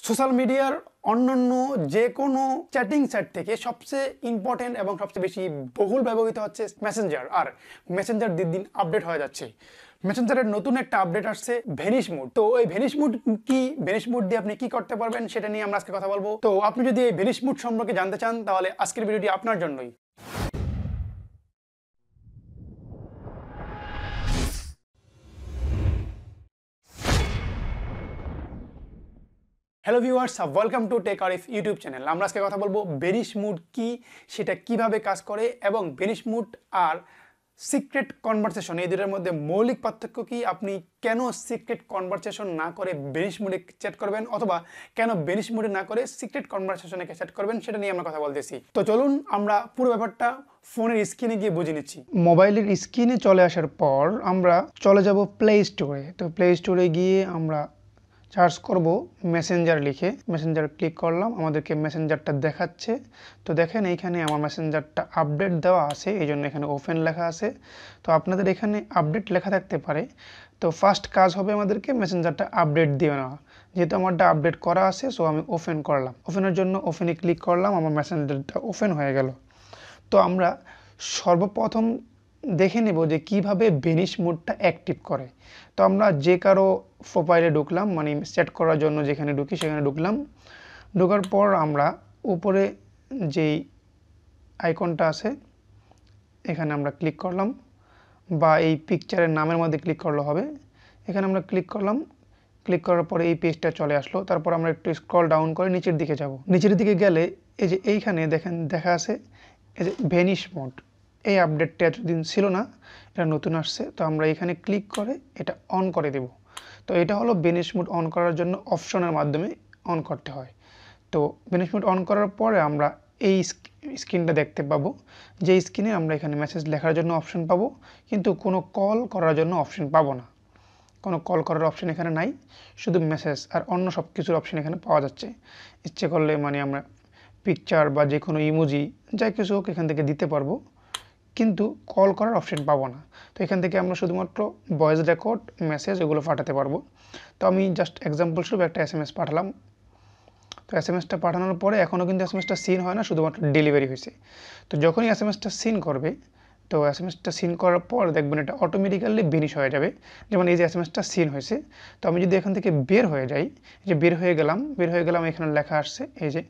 Social মিডিয়ার অন্যান্য যে কোনো চ্যাটিং সাইট থেকে সবচেয়ে ইম্পর্টেন্ট এবং সবচেয়ে বেশি বহুল ব্যবহৃত হচ্ছে মেসেঞ্জার। আর মেসেঞ্জার দিন দিন আপডেট হয়ে যাচ্ছে। মেসেঞ্জারের নতুন একটা আপডেট আসছে ভ্যানিশ মোড। তো এই ভ্যানিশ মোড কি, ভ্যানিশ মোড দিয়ে আপনি কি করতে পারবেন সেটা নিয়ে আমরা আজকে কথা বলবো। তো আপনি যদি এই ভ্যানিশ মোড সম্পর্কে জানতে চান তাহলে আজকের ভিডিওটি আপনার জন্যই। Hello viewers, welcome to tech Arif YouTube channel. আমরা আজকে কথা বলবো ভ্যানিশ মোড কি, সেটা কিভাবে কাজ করে এবং ভ্যানিশ মোড আর সিক্রেট কনভারসেশন এই দুটোর মধ্যে মৌলিক পার্থক্য কি, আপনি কেন সিক্রেট কনভারসেশন না করে ভ্যানিশ মোডে চ্যাট করবেন অথবা কেন ভ্যানিশ মোডে না করে সিক্রেট কনভারসেশনে চ্যাট করবেন সেটা নিয়ে আমরা কথা বলতেছি। তো চলুন আমরা পুরো ব্যাপারটা ফোনের স্ক্রিনে গিয়ে বুঝে নিচ্ছি। মোবাইলের স্ক্রিনে চলে আসার পর আমরা চলে যাব প্লে স্টোরে। তো প্লে স্টোরে গিয়ে আমরা সার্চ করব মেসেঞ্জার লিখে, মেসেঞ্জার ক্লিক করলাম, আমাদেরকে মেসেঞ্জারটা দেখাচ্ছে। তো দেখেন এইখানে আমার মেসেঞ্জারটা আপডেট দেওয়া আছে, এই জন্য এখানে ওপেন লেখা আছে। তো আপনাদের এখানে আপডেট লেখা থাকতে পারে। তো ফার্স্ট কাজ হবে আমাদেরকে মেসেঞ্জারটা আপডেট দিয়ে নেওয়া। যেহেতু আমারটা আপডেট করা আছে, সো আমি ওপেন করলাম। ওপেনের জন্য ওপেনে ক্লিক করলাম, আমার মেসেঞ্জারটা ওপেন হয়ে গেল। তো আমরা সর্বপ্রথম দেখে নেব যে কিভাবে ভ্যানিশ মোডটা অ্যাক্টিভ করে। তো আমরা যে কারো প্রোফাইলে ঢুকলাম, মানে সেট করার জন্য যেখানে ঢুকি সেখানে ঢুকলাম। ঢোকার পর আমরা উপরে যেই আইকনটা আছে এখানে আমরা ক্লিক করলাম, বা এই পিকচারের নামের মধ্যে ক্লিক করলে হবে। এখানে আমরা ক্লিক করলাম, ক্লিক করার পরে এই পেজটা চলে আসলো। তারপর আমরা একটু স্ক্রল ডাউন করে নিচের দিকে যাব। নিচের দিকে গেলে এই যে এইখানে দেখেন দেখা আছে এই যে ভ্যানিশ মোড। এই আপডেটটা এতদিন ছিল না, এটা নতুন আসছে। তো আমরা এখানে ক্লিক করে এটা অন করে দেব। তো এটা হলো ভ্যানিশ মোড অন করার জন্য অপশনের মাধ্যমে অন করতে হয়। তো ভ্যানিশ মোড অন করার পরে আমরা এই স্ক্রিনটা দেখতে পাবো, যে স্ক্রিনে আমরা এখানে মেসেজ লেখার জন্য অপশন পাবো, কিন্তু কোনো কল করার জন্য অপশন পাবো না। কোনো কল করার অপশন এখানে নাই, শুধু মেসেজ আর অন্য সব কিছুর অপশন এখানে পাওয়া যাচ্ছে। ইচ্ছে করলে মানে আমরা পিকচার বা যে কোনো ইমোজি যাই কিছু হোক এখান থেকে দিতে পারবো, কিন্তু কল করার অপশন পাবো না। তো এখান থেকে আমরা শুধুমাত্র ভয়েস রেকর্ড, মেসেজ এগুলো পাঠাতে পারবো। তো আমি জাস্ট এক্সাম্পল স্বরূপ একটা SMS পাঠালাম। তো SMSটা পাঠানোর পরে এখনও কিন্তু SMSটা সিন হয় না, শুধুমাত্র ডেলিভারি হয়েছে। তো যখনই SMSটা সিন করবে, তো SMSটা সিন করার পর দেখবেন এটা অটোমেটিক্যালি ভ্যানিশ হয়ে যাবে। যেমন এই যে SMSটা সিন হয়েছে, তো আমি যদি এখান থেকে বের হয়ে যাই, যে বের হয়ে গেলাম এখানে লেখা আসছে এই যে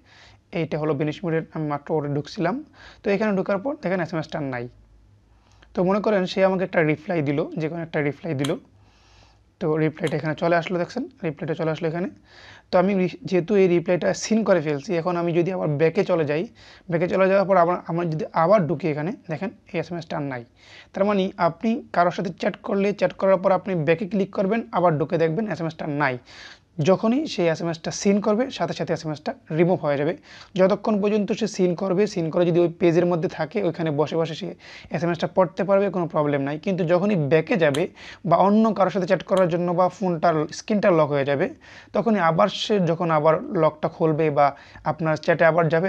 এইটা হলো ভ্যানিশ মোডের, আমি মাত্র ওরে ঢুকছিলাম। তো এখানে ঢোকার পর দেখেন SMSটা নাই। তো মনে করেন সে আমাকে একটা রিপ্লাই দিল, যে কোনো একটা রিপ্লাই দিল। তো রিপ্লাইটা এখানে চলে আসলো, দেখছেন রিপ্লাইটা চলে আসলো এখানে। তো আমি যেহেতু এই রিপ্লাইটা সিন করে ফেলছি, এখন আমি যদি আবার ব্যাকে চলে যাই, ব্যাকে চলে যাওয়ার পর আমরা যদি আবার ঢুকি এখানে দেখেন এই SMSটা আর নাই। তার মানে আপনি কারোর সাথে চ্যাট করলে, চ্যাট করার পর আপনি ব্যাকে ক্লিক করবেন, আবার ঢুকে দেখবেন SMSটা নাই। যখনই সেই SMSটা সিন করবে সাথে সাথে SMSটা রিমুভ হয়ে যাবে। যতক্ষণ পর্যন্ত সে সিন করবে, সিন করে যদি ওই পেজের মধ্যে থাকে ওইখানে বসে বসে সে SMSটা পড়তে পারবে, কোনো প্রবলেম নাই। কিন্তু যখনই ব্যাকে যাবে বা অন্য কারোর সাথে চ্যাট করার জন্য বা ফোনটার স্ক্রিনটা লক হয়ে যাবে, তখনই আবার সে যখন আবার লকটা খুলবে বা আপনার চ্যাটে আবার যাবে,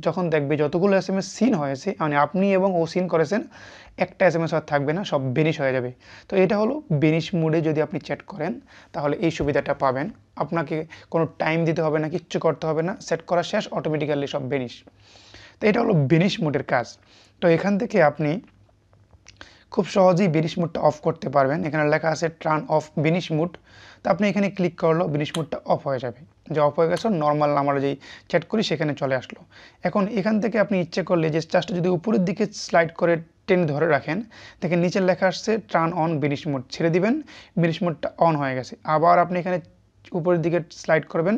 যখন দেখবে যতগুলো SMS সিন হয়েছে, মানে আপনি এবং ও সিন করেছেন, একটা SMS আর থাকবে না, সব ভ্যানিশ হয়ে যাবে। তো এটা হলো ভ্যানিশ মোডে যদি আপনি চ্যাট করেন তাহলে এই সুবিধাটা পাবেন। আপনাকে কোনো টাইম দিতে হবে না, কিচ্ছু করতে হবে না, সেট করা শেষ, অটোমেটিক্যালি সব ভ্যানিশ। তো এটা হলো ভ্যানিশ মোডের কাজ। তো এখান থেকে আপনি খুব সহজেই ভ্যানিশ মোডটা অফ করতে পারবেন। এখানে লেখা আছে টার্ন অফ ভ্যানিশ মোড। তো আপনি এখানে ক্লিক করলো, ভ্যানিশ মোডটা অফ হয়ে যাবে। যে অফ হয়ে গেছে, নর্মাল আমরা যেই চ্যাট করি সেখানে চলে আসলো। এখন এখান থেকে আপনি ইচ্ছে করলে যে জাস্ট যদি উপরের দিকে স্লাইড করে টেনে ধরে রাখেন, দেখেন নিচের লেখা আসছে টার্ন অন ভ্যানিশ মোড, ছেড়ে দিবেন, ভ্যানিশ মোডটা অন হয়ে গেছে। আবার আপনি এখানে উপরের দিকে স্লাইড করবেন,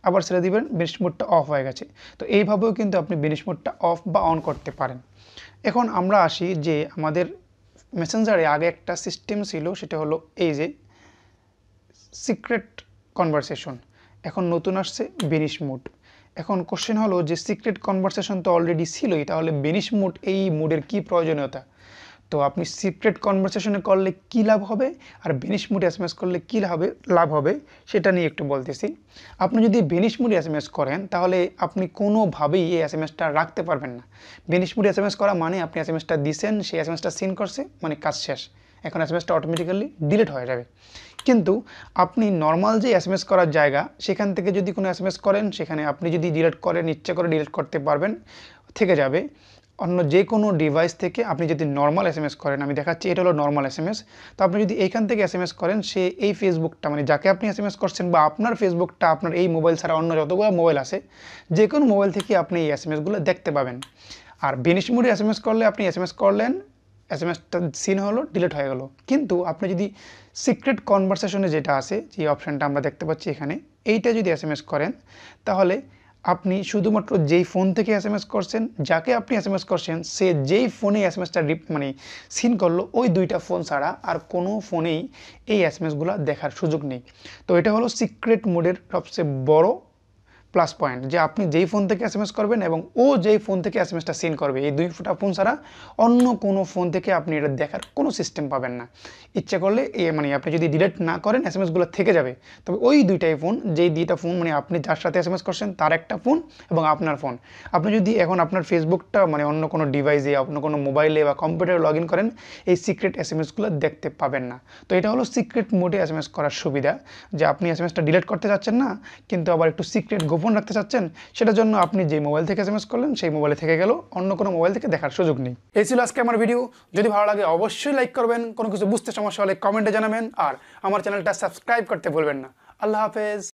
আবার ছেড়ে দিবেন, ভ্যানিশ মোডটা অফ হয়ে গেছে। তো এইভাবেও কিন্তু আপনি ভ্যানিশ মোডটা অফ বা অন করতে পারেন। এখন আমরা আসি যে আমাদের মেসেঞ্জারে আগে একটা সিস্টেম ছিল, সেটা হলো এই যে সিক্রেট কনভারসেশন। এখন নতুন আসছে ভ্যানিশ মোড। এখন কোশ্চেন হলো যে সিক্রেট কনভারসেশন তো অলরেডি ছিলই, তাহলে ভ্যানিশ মোড, এই মোডের কি প্রয়োজনীয়তা? তো আপনি সিক্রেট কনভারসেশনে করলে কী লাভ হবে আর ভ্যানিশ মোডে SMS করলে কী লাভ হবে সেটা নিয়ে একটু বলতেছি। আপনি যদি ভ্যানিশ মোডে SMS করেন তাহলে আপনি কোনোভাবেই এই SMSটা রাখতে পারবেন না। ভ্যানিশ মোডে SMS করা মানে আপনি SMSটা দিছেন, সেই SMSটা সিন করছে, মানে কাজ শেষ, এখন এসএমএসটা অটোমেটিক্যালি ডিলিট হয়ে যাবে। কিন্তু আপনি নর্মাল যে এসএমএস করার জায়গা সেখান থেকে যদি কোনো এসএমএস করেন সেখানে আপনি যদি ডিলিট করেন ইচ্ছে করে ডিলিট করতে পারবেন, থেকে যাবে। অন্য যে কোনো ডিভাইস থেকে আপনি যদি নর্মাল এসএমএস করেন, আমি দেখাচ্ছি এটা হলো নর্মাল এসএমএস। তো আপনি যদি এইখান থেকে এসএমএস করেন সে এই ফেসবুকটা মানে যাকে আপনি এসএমএস করছেন বা আপনার ফেসবুকটা আপনার এই মোবাইল ছাড়া অন্য যতগুলো মোবাইল আছে যে কোনো মোবাইল থেকে আপনি এই এসএমএসগুলো দেখতে পাবেন। আর ভ্যানিশ মোডে এসএমএস করলে আপনি এসএমএস করলেন, এসএমএসটা সিন হলো, ডিলিট হয়ে গেল। কিন্তু আপনি যদি সিক্রেট কনভারসেশনে যেটা আছে, যে অপশানটা আমরা দেখতে পাচ্ছি এখানে, এইটা যদি এসএমএস করেন তাহলে আপনি শুধুমাত্র যেই ফোন থেকে এসএমএস করছেন, যাকে আপনি এসএমএস করছেন সে যেই ফোনে এসএমএসটা মানে সিন করলো ওই দুইটা ফোন ছাড়া আর কোনো ফোনেই এই এসএমএসগুলো দেখার সুযোগ নেই। তো এটা হলো সিক্রেট মোডের সবচেয়ে বড় প্লাস পয়েন্ট, যে আপনি যেই ফোন থেকে এসএমএস করবেন এবং ও যেই ফোন থেকে এসএমএসটা সেন্ড করবে এই দুইটা ফোন ছাড়া অন্য কোনো ফোন থেকে আপনি এটা দেখার কোনো সিস্টেম পাবেন না। ইচ্ছে করলে মানে আপনি যদি ডিলিট না করেন এসএমএসগুলো থেকে যাবে, তবে ওই দুইটাই ফোন, যেই দুইটা ফোন মানে আপনি যার সাথে এসএমএস করছেন তার একটা ফোন এবং আপনার ফোন, আপনি যদি এখন আপনার ফেসবুকটা মানে অন্য কোনো ডিভাইসে অন্য কোনো মোবাইলে বা কম্পিউটারে লগ ইন করেন এই সিক্রেট এসএমএসগুলো দেখতে পাবেন না। তো এটা হলো সিক্রেট মোডে এসএমএস করার সুবিধা, যে আপনি এসএমএসটা ডিলিট করতে যাচ্ছেন না কিন্তু আবার একটু সিক্রেট গোপন রাখতে চাচ্ছেন, সেটার জন্য আপনি যে মোবাইল থেকে এসএমএস করলেন সেই মোবাইলে থেকে গেল, অন্য কোনো মোবাইল থেকে দেখার সুযোগ নেই। এই ছিল আজকে আমার ভিডিও। যদি ভালো লাগে অবশ্যই লাইক করবেন, কোনো কিছু বুঝতে সমস্যা হলে কমেন্টে জানাবেন, আর আমার চ্যানেলটা সাবস্ক্রাইব করতে ভুলবেন না। আল্লাহ হাফেজ।